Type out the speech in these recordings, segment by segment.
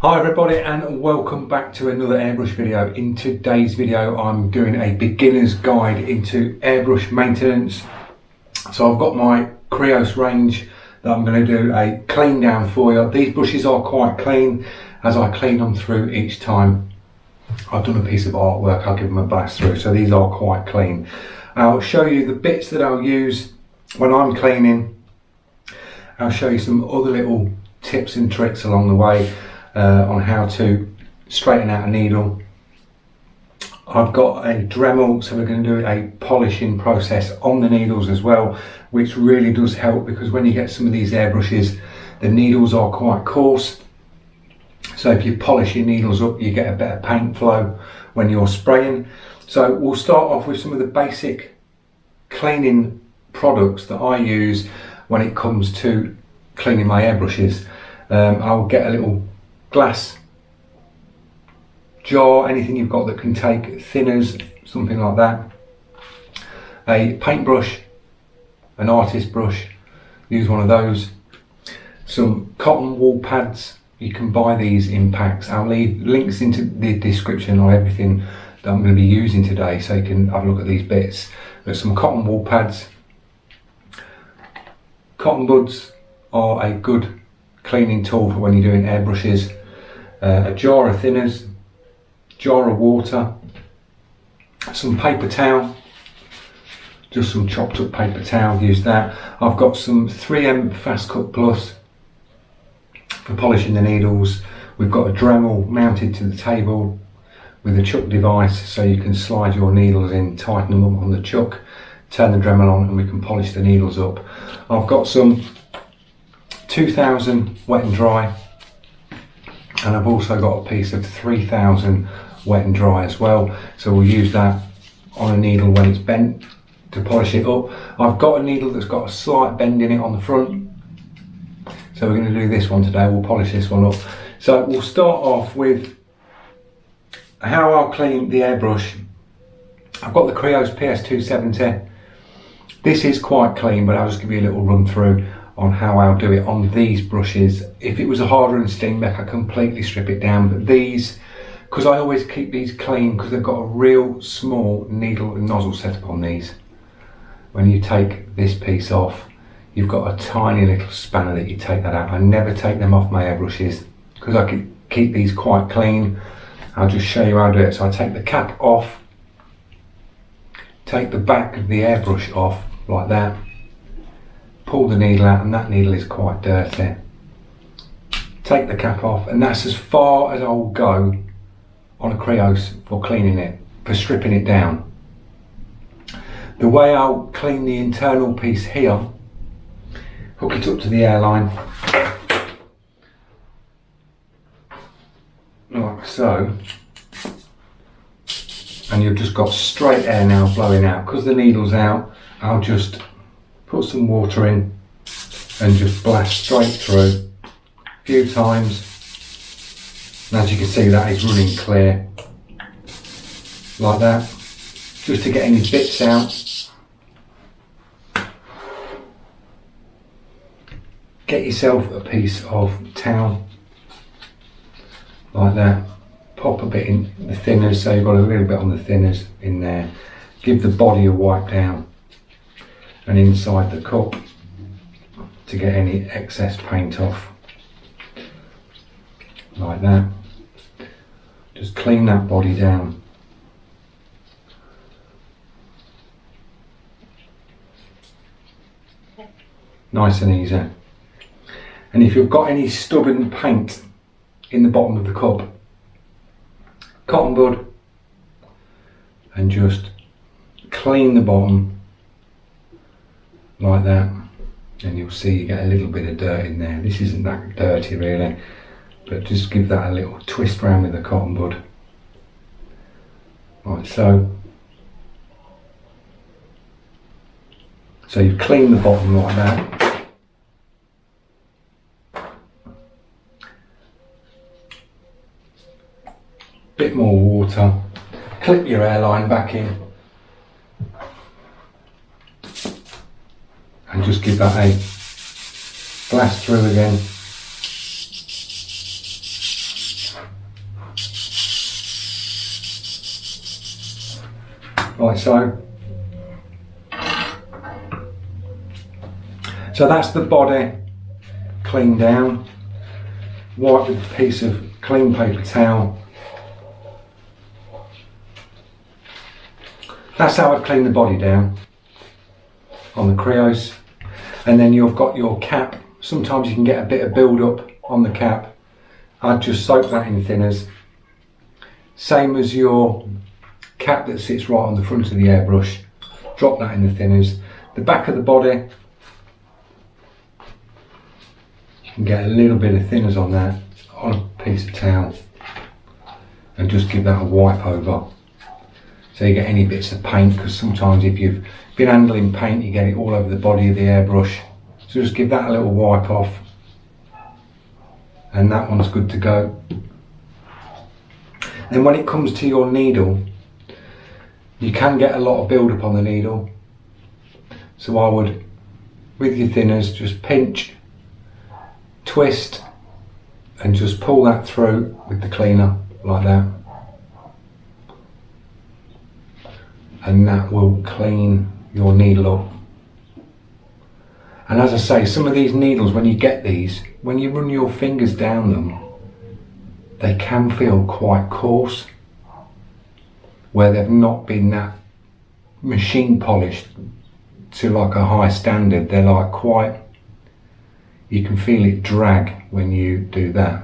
Hi everybody and welcome back to another airbrush video. In today's video I'm doing a beginner's guide into airbrush maintenance. So I've got my Creos range that I'm going to do a clean down for you. These brushes are quite clean as I clean them through each time I've done a piece of artwork. I'll give them a blast through, so these are quite clean. I'll show you the bits that I'll use when I'm cleaning. I'll show you some other little tips and tricks along the way on how to straighten out a needle. I've got a Dremel, so we're going to do a polishing process on the needles as well, which really does help because when you get some of these airbrushes, the needles are quite coarse. So if you polish your needles up, you get a better paint flow when you're spraying. So we'll start off with some of the basic cleaning products that I use when it comes to cleaning my airbrushes. I'll get a little glass jar, anything you've got that can take thinners, something like that. A paintbrush, an artist brush, use one of those. Some cotton wool pads, you can buy these in packs. I'll leave links into the description on everything that I'm going to be using today so you can have a look at these bits. There's some cotton wool pads. Cotton buds are a good cleaning tool for when you're doing airbrushes. A jar of thinners, jar of water, some paper towel, just some chopped up paper towel, use that. I've got some 3M Fast Cut Plus for polishing the needles. We've got a Dremel mounted to the table with a chuck device so you can slide your needles in, tighten them up on the chuck, turn the Dremel on and we can polish the needles up. I've got some 2000 wet and dry, and I've also got a piece of 3000 wet and dry as well, so we'll use that on a needle when it's bent to polish it up. I've got a needle that's got a slight bend in it on the front, so we're going to do this one today. We'll polish this one up. So we'll start off with how I'll clean the airbrush. I've got the Creos PS270. This is quite clean, but I'll just give you a little run through on how I'll do it on these brushes. If it was a harder and Steenbeck, I completely strip it down, but these, because I always keep these clean because they've got a real small needle and nozzle setup on these. When you take this piece off, you've got a tiny little spanner that you take that out. I never take them off my airbrushes because I can keep these quite clean. I'll just show you how to do it. So I take the cap off, take the back of the airbrush off like that, pull the needle out, and that needle is quite dirty. Take the cap off, and that's as far as I'll go on a Creos for cleaning it, for stripping it down. The way I'll clean the internal piece here, hook it up to the airline, like so, and you've just got straight air now blowing out. Because the needle's out, I'll just put some water in and just blast straight through a few times, and as you can see that is running clear like that, just to get any bits out. Get yourself a piece of towel like that, pop a bit in the thinners, so you've got a little bit on the thinners in there, give the body a wipe down and inside the cup to get any excess paint off like that. Just clean that body down. Nice and easy. And if you've got any stubborn paint in the bottom of the cup, cotton bud, and just clean the bottom like that, and you'll see you get a little bit of dirt in there. This isn't that dirty really, but just give that a little twist around with the cotton bud like so. So you clean the bottom like that. Bit more water, clip your airline back in and just give that a blast through again. like so. So that's the body cleaned down. Wipe with a piece of clean paper towel. That's how I clean the body down on the Creos. And then you've got your cap. Sometimes you can get a bit of build up on the cap. I'd just soak that in thinners. Same as your cap that sits right on the front of the airbrush. Drop that in the thinners. The back of the body, you can get a little bit of thinners on that, on a piece of towel, and just give that a wipe over. So you get any bits of paint, because sometimes if you've been handling paint you get it all over the body of the airbrush. So just give that a little wipe off, and that one's good to go. Then when it comes to your needle, you can get a lot of build up on the needle. So I would, with your thinners, just pinch, twist, and just pull that through with the cleaner like that. And that will clean your needle up. And as I say, some of these needles, when you get these, when you run your fingers down them, they can feel quite coarse, where they've not been that machine polished to like a high standard. They're like quite, you can feel it drag when you do that.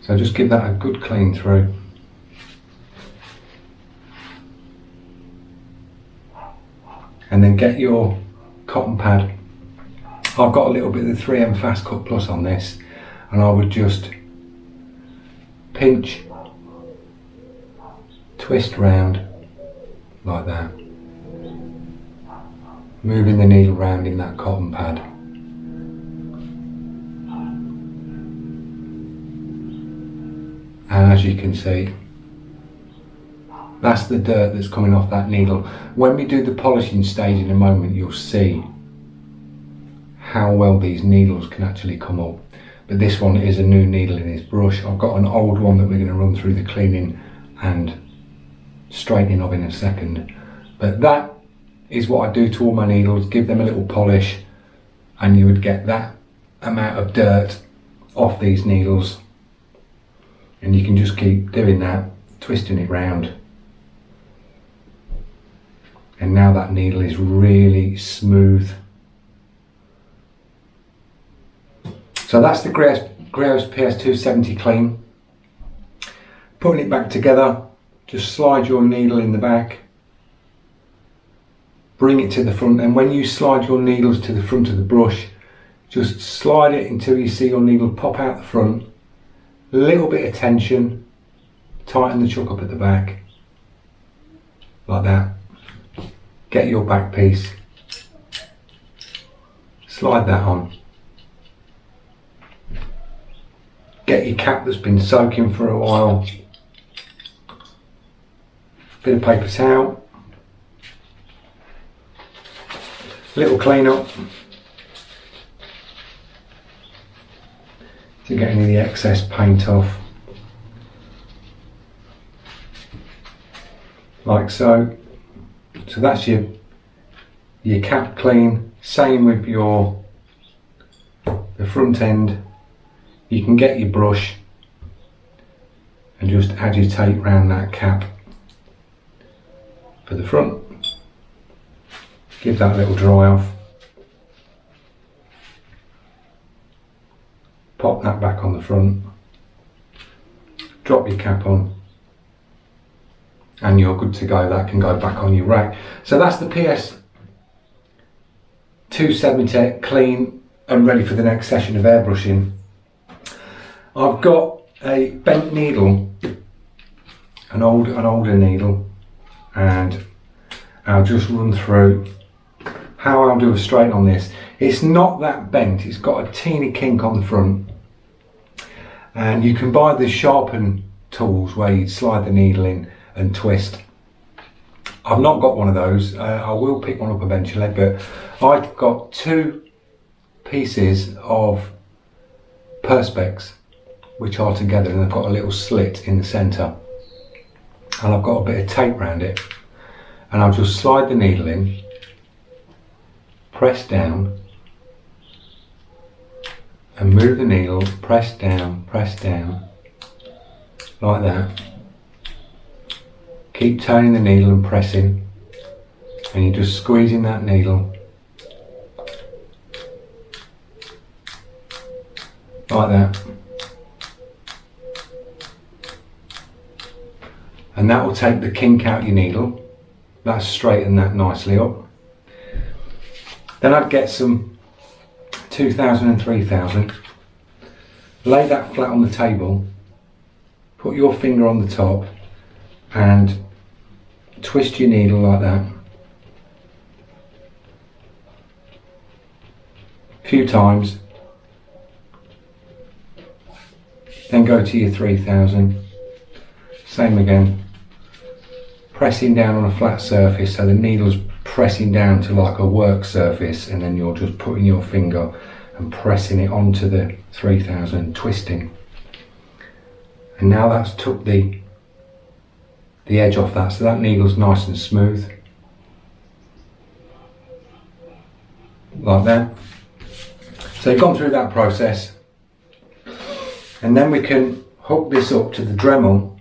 So just give that a good clean through. And then get your cotton pad. I've got a little bit of the 3M Fast Cut Plus on this, and I would just pinch, twist round like that, moving the needle round in that cotton pad. And as you can see, that's the dirt that's coming off that needle. When we do the polishing stage in a moment, you'll see how well these needles can actually come up. But this one is a new needle in this brush. I've got an old one that we're going to run through the cleaning and straightening of in a second. But that is what I do to all my needles, give them a little polish, and you would get that amount of dirt off these needles. And you can just keep doing that, twisting it round. And now that needle is really smooth. So that's the Creos PS270 clean. Putting it back together, just slide your needle in the back, bring it to the front, and when you slide your needles to the front of the brush, just slide it until you see your needle pop out the front. A little bit of tension, tighten the chuck up at the back, like that. Get your back piece, slide that on. Get your cap that's been soaking for a while, bit of paper towel, little clean up to get any of the excess paint off, like so. So that's your cap clean. Same with the front end. You can get your brush and just agitate round that cap for the front. Give that a little dry off. Pop that back on the front. Drop your cap on, and you're good to go. That can go back on your rack. So that's the PS270 clean and ready for the next session of airbrushing. I've got a bent needle, an older needle, and I'll just run through how I'll do a straighten on this. It's not that bent, it's got a teeny kink on the front, and you can buy the sharpen tools where you slide the needle in and twist. I've not got one of those. I will pick one up eventually, but I've got two pieces of Perspex which are together, and they've got a little slit in the centre. and I've got a bit of tape around it, and I'll just slide the needle in, press down, and move the needle, press down, like that. Keep turning the needle and pressing, and you're just squeezing that needle like that, and that will take the kink out your needle. That's straighten that nicely up. Then I'd get some 2000 and 3000, lay that flat on the table, put your finger on the top and twist your needle like that a few times, then go to your 3000, same again, pressing down on a flat surface so the needle's pressing down to like a work surface, and then you're just putting your finger and pressing it onto the 3000, twisting. And now that's took the edge off that, so that needle's nice and smooth like that. So you've gone through that process, and then we can hook this up to the Dremel.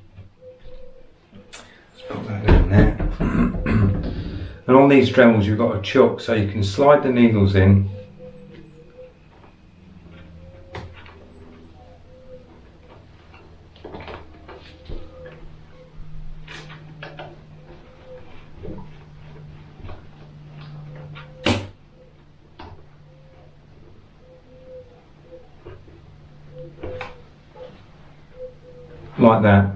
Let's put that down there. And on these Dremels you've got a chuck, so you can slide the needles in, like that,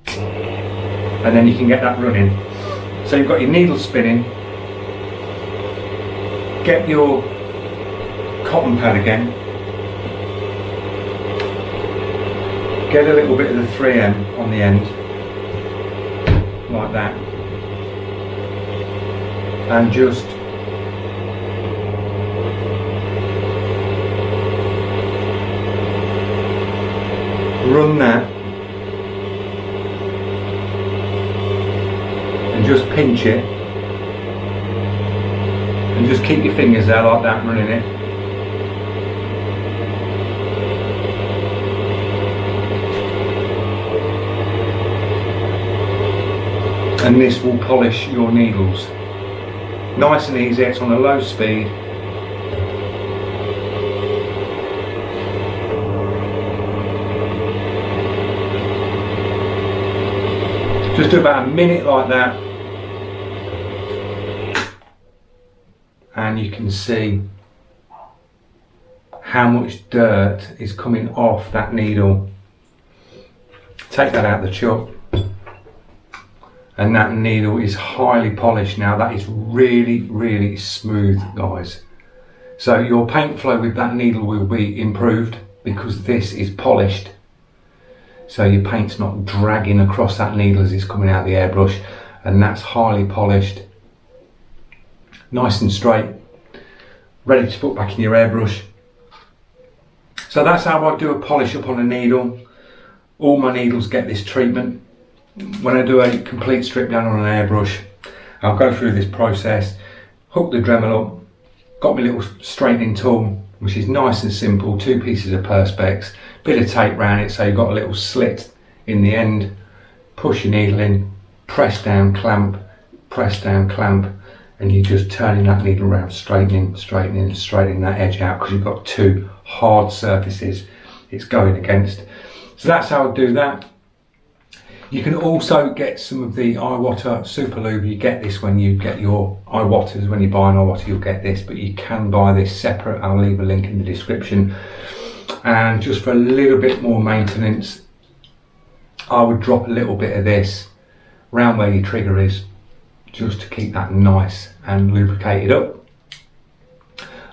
and then you can get that running. So you've got your needle spinning, get your cotton pad again, get a little bit of the 3M on the end, like that, and just run that, and just pinch it, and just keep your fingers there like that, running it. And this will polish your needles. Nice and easy, it's on a low speed. Just do about a minute like that, and you can see how much dirt is coming off that needle. Take that out the chuck, and that needle is highly polished now. That is really smooth, guys. So your paint flow with that needle will be improved because this is polished. So your paint's not dragging across that needle as it's coming out of the airbrush, and that's highly polished, nice and straight, ready to put back in your airbrush. So that's how I do a polish up on a needle. All my needles get this treatment. When I do a complete strip down on an airbrush, I'll go through this process, hook the Dremel up, got my little straightening tool, which is nice and simple, 2 pieces of Perspex, bit of tape around it so you've got a little slit in the end, push your needle in, press down, clamp, press down, clamp, and you're just turning that needle around, straightening that edge out, because you've got 2 hard surfaces it's going against. So that's how I do that. You can also get some of the Iwater Super Lube. You get this when you get your Iwaters. When you buy an Iwater, you'll get this, but you can buy this separate. I'll leave a link in the description. And just for a little bit more maintenance, I would drop a little bit of this around where your trigger is, just to keep that nice and lubricated up.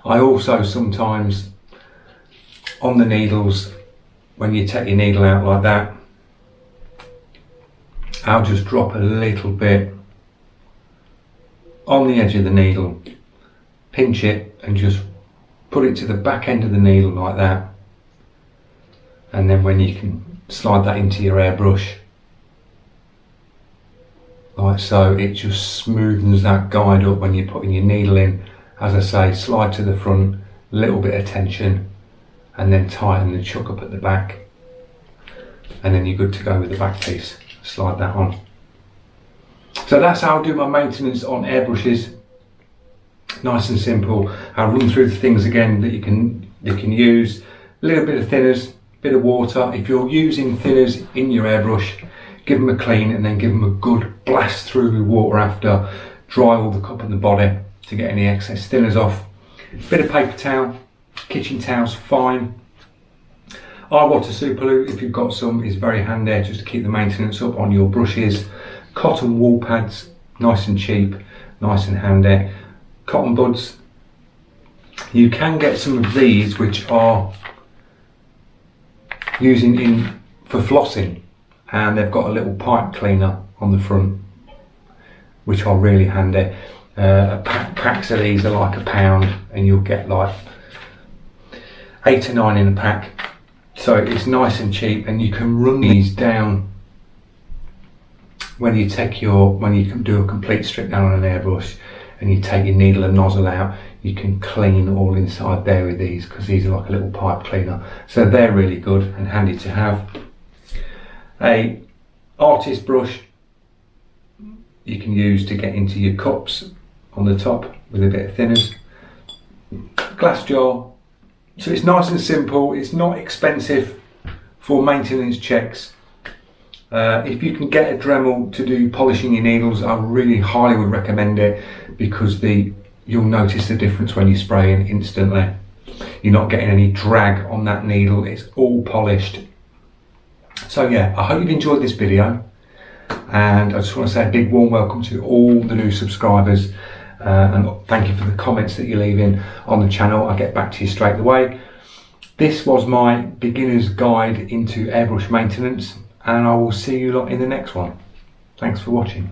I also sometimes, on the needles, when you take your needle out like that, I'll just drop a little bit on the edge of the needle, pinch it and just put it to the back end of the needle like that, and then when you can slide that into your airbrush, like so. It just smoothens that guide up when you're putting your needle in. As I say, slide to the front, a little bit of tension, and then tighten and chuck up at the back, and then you're good to go with the back piece. Slide that on. So that's how I do my maintenance on airbrushes. Nice and simple. I'll run through the things again that you can use. A little bit of thinners, bit of water. If you're using thinners in your airbrush, give them a clean and then give them a good blast through with water after. Dry all the cup and the body to get any excess thinners off. Bit of paper towel, kitchen towel's fine. Eye water superglue, if you've got some, is very handy just to keep the maintenance up on your brushes. Cotton wool pads, nice and cheap, nice and handy. Cotton buds. You can get some of these which are using for flossing, and they've got a little pipe cleaner on the front, which are really handy. Packs of these are like £1, and you'll get like 8 to 9 in a pack. So it's nice and cheap, and you can run these down when you can do a complete strip down on an airbrush, and you take your needle and nozzle out. You can clean all inside there with these, because these are like a little pipe cleaner. So they're really good and handy to have. A artist brush you can use to get into your cups on the top with a bit of thinners. Glass jar. So it's nice and simple. It's not expensive for maintenance checks. If you can get a Dremel to do polishing your needles, I really highly would recommend it, because you'll notice the difference when you spray in instantly. You're not getting any drag on that needle. It's all polished. So yeah, I hope you've enjoyed this video, and I just want to say a big warm welcome to all the new subscribers, and thank you for the comments that you're leaving on the channel. I'll get back to you straight away. This was my beginner's guide into airbrush maintenance, and I will see you lot in the next one. Thanks for watching.